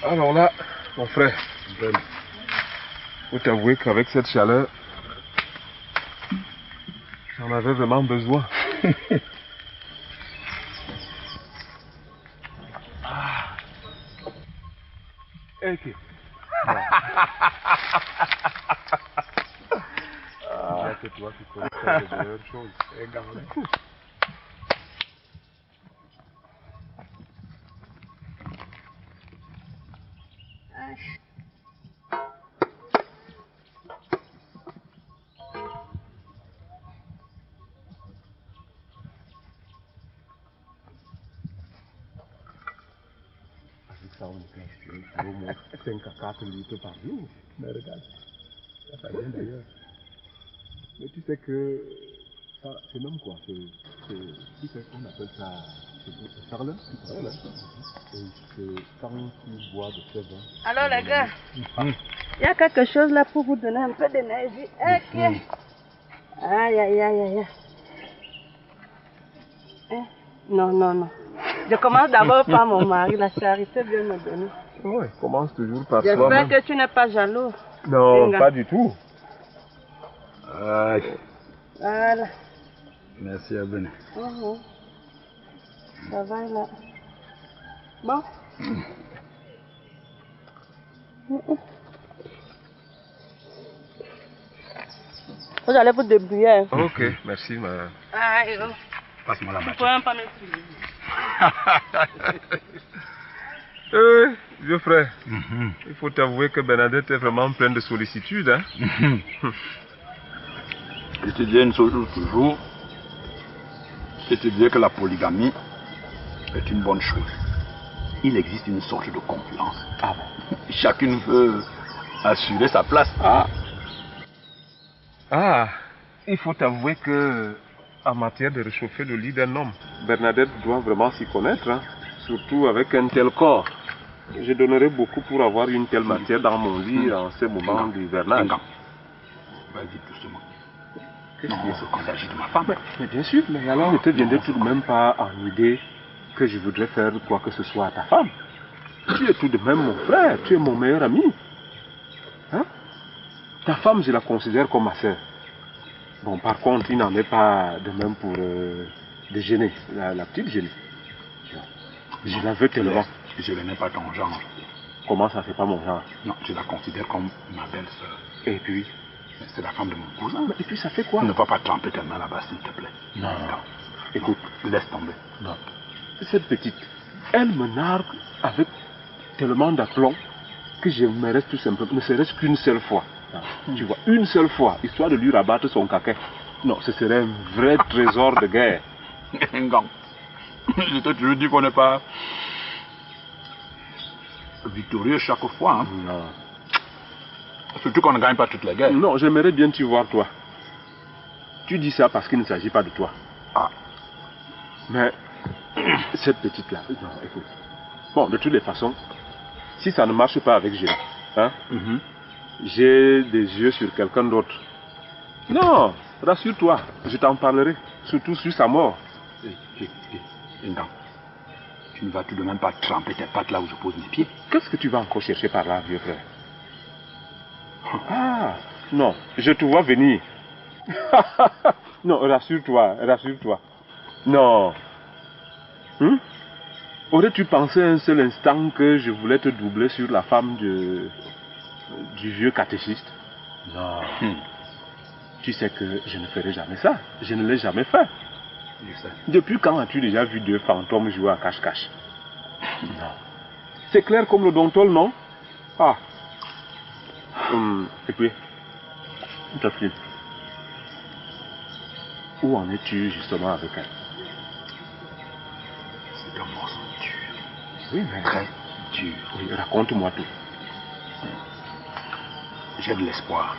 Alors là, mon frère, faut t'avouer qu'avec cette chaleur, j'en avais vraiment besoin. Ok. C'est toi qui connais faire de meilleures choses. Avec ça, on est inspiré pour au moins 5 à 4 litres par jour. Mais regarde, ça vient d'ailleurs. Mais tu sais que ça, c'est même quoi? Tu sais qu'on appelle ça c'est sarlin, tu sais, là. Et c'est quand tu bois de ce vin. Alors les gars, il y a quelque chose là pour vous donner un peu d'énergie. Ok. Aïe, aïe, aïe, aïe. Non, non, non. Je commence d'abord par mon mari, la charité vient me donner. Oui, commence toujours par soi-même. J'espère que tu n'es pas jaloux. Non, Venga. pas du tout. Voilà. Merci Abene. Ça va là. Bon. Vous allez vous débrouiller. Ok, merci ma... Aïe, oh. Passe-moi la Tu matière. peux même pas me suivre. Vieux frère, il faut t'avouer que Bernadette est vraiment pleine de sollicitude. Hein? Je te dis une chose toujours. Je te dis que la polygamie est une bonne chose. Il existe une sorte de concurrence. Ah bon? Chacune veut assurer sa place. Il faut t'avouer que en matière de réchauffer le lit d'un homme, Bernadette doit vraiment s'y connaître, hein? Surtout avec un tel corps. Je donnerais beaucoup pour avoir une telle matière dans mon lit en ces moments d'hivernage. Vas-y doucement. Non, il s'agit de ma femme. Mais bien sûr, mais alors ne te viendrait tout de même pas en idée que je voudrais faire quoi que ce soit à ta femme. Tu es tout de même mon frère, tu es mon meilleur ami. Hein? Ta femme, je la considère comme ma soeur. Bon, par contre, il n'en est pas de même pour déjeuner, la petite Génie. Je la veux tellement. Je n'ai pas ton genre. Comment ça, c'est pas mon genre? Non, je la considère comme ma belle-sœur. Et puis? C'est la femme de mon cousin. Et puis ça fait quoi? Ne va pas tremper tes mains là-bas, s'il te plaît. Non. Écoute. Laisse tomber. Non. Cette petite, elle me nargue avec tellement d'aplomb que je me reste tout simplement, ne serait-ce qu'une seule fois. Tu vois, une seule fois, histoire de lui rabattre son caquet. Non, ce serait un vrai trésor de guerre. Gang. Je t'ai toujours dit qu'on n'est pas victorieux chaque fois. Hein? Non. Surtout qu'on ne gagne pas toutes les guerres. Non, j'aimerais bien t'y voir, toi. Tu dis ça parce qu'il ne s'agit pas de toi. Mais cette petite-là, non, écoute. Bon, de toutes les façons, si ça ne marche pas avec Géla, hein, j'ai des yeux sur quelqu'un d'autre. Non, rassure-toi, je t'en parlerai, surtout sur sa mort. Non. Tu ne vas tout de même pas tremper tes pattes là où je pose mes pieds. Qu'est-ce que tu vas encore chercher par là, vieux frère? Ah, non, je te vois venir. Non, rassure-toi, rassure-toi. Non. Aurais-tu pensé un seul instant que je voulais te doubler sur la femme du vieux catéchiste? Non. Tu sais que je ne ferai jamais ça. Je ne l'ai jamais fait. Je sais. Depuis quand as-tu déjà vu 2 fantômes jouer à cache-cache? Non. C'est clair comme le dontol, non? Ah. Et puis, ta fille, où en es-tu justement avec elle? C'est un morceau dur. Oui, mais... Très dur. Oui, raconte-moi tout. J'ai de l'espoir.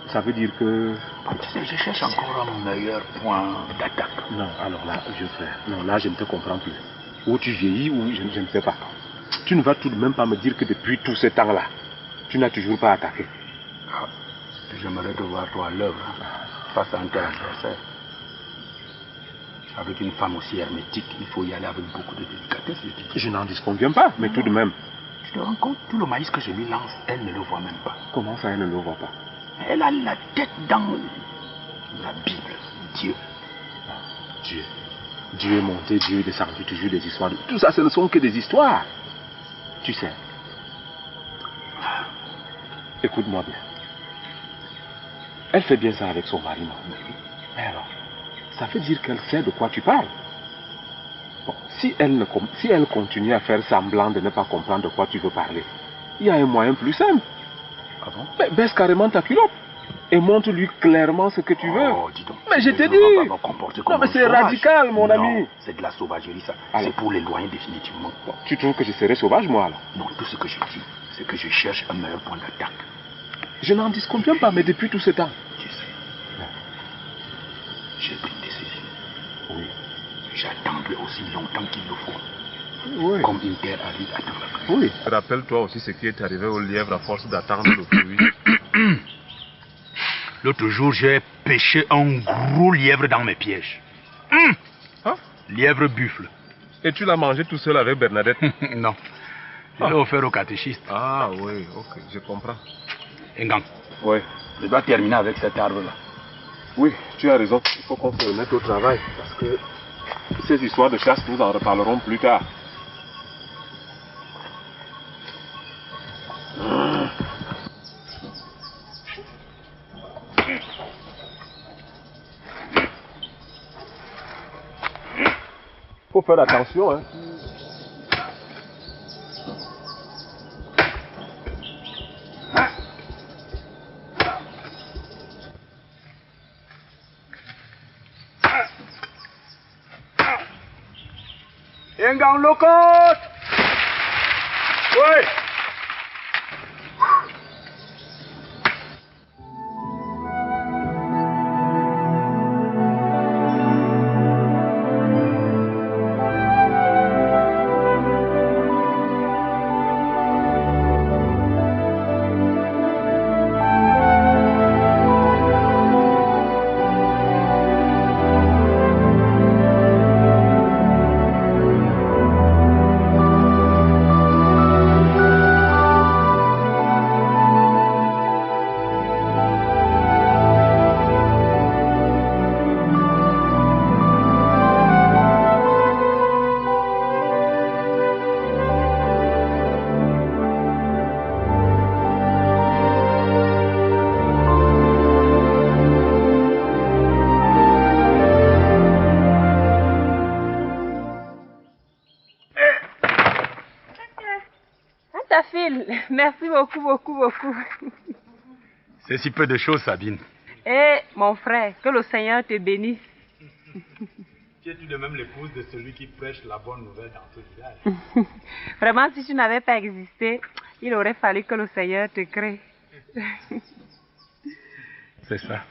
Ça veut dire que... Tu sais, je cherche encore un meilleur point d'attaque. Non, alors là, vieux frère, non, là, je ne te comprends plus. Ou tu vieillis, ou je ne sais pas. Tu ne vas tout de même pas me dire que depuis tout ce temps-là, tu n'as toujours pas attaqué. Ah, j'aimerais te voir toi à l'œuvre, face à un tel adversaire. Avec une femme aussi hermétique, il faut y aller avec beaucoup de délicatesse. Je n'en disconviens pas, mais tout de même. Tu te rends compte, tout le maïs que je lui lance, elle ne le voit même pas. Comment ça, elle ne le voit pas? Elle a la tête dans la Bible, Dieu. Dieu. Dieu est monté, Dieu est descendu, toujours des histoires. Tout ça, ce ne sont que des histoires. Tu sais. Écoute-moi bien. Elle fait bien ça avec son mari, non? Mais alors, ça veut dire qu'elle sait de quoi tu parles. Bon, si elle continue à faire semblant de ne pas comprendre de quoi tu veux parler, il y a un moyen plus simple. Ah bon? Mais baisse carrément ta culotte et montre-lui clairement ce que tu veux. Oh, dis donc. Mais je te dis. Non, mais c'est radical, mon ami. C'est de la sauvagerie, ça. Alors. C'est pour l'éloigner définitivement. Bon, tu trouves que je serais sauvage, moi, alors? Non, tout ce que je dis, c'est que je cherche un meilleur point d'attaque. Je n'en disconviens pas, mais depuis tout ce temps. Tu sais, j'ai pris une décision. Oui. J'attendrai aussi longtemps qu'il le faut. Oui. Comme une terre aride attend la pluie. Oui. Rappelle-toi aussi ce qui est arrivé au lièvre à force d'attendre le fruit. L'autre jour, j'ai pêché un gros lièvre dans mes pièges. Hein? Lièvre buffle. Et tu l'as mangé tout seul avec Bernadette? Non. Je l'ai offert au catéchiste. Ah oui, ok, je comprends. Engang. Oui. Je dois terminer avec cet arbre-là. Oui, tu as raison. Il faut qu'on se remette au travail. Parce que ces histoires de chasse, nous en reparlerons plus tard. Faut faire attention, hein. Engang lokot! Oui! Merci beaucoup, beaucoup, beaucoup. C'est si peu de choses, Sabine. Eh, mon frère, que le Seigneur te bénisse. Tu es tout de même l'épouse de celui qui prêche la bonne nouvelle dans ce village. Vraiment, si tu n'avais pas existé, il aurait fallu que le Seigneur te crée. C'est ça.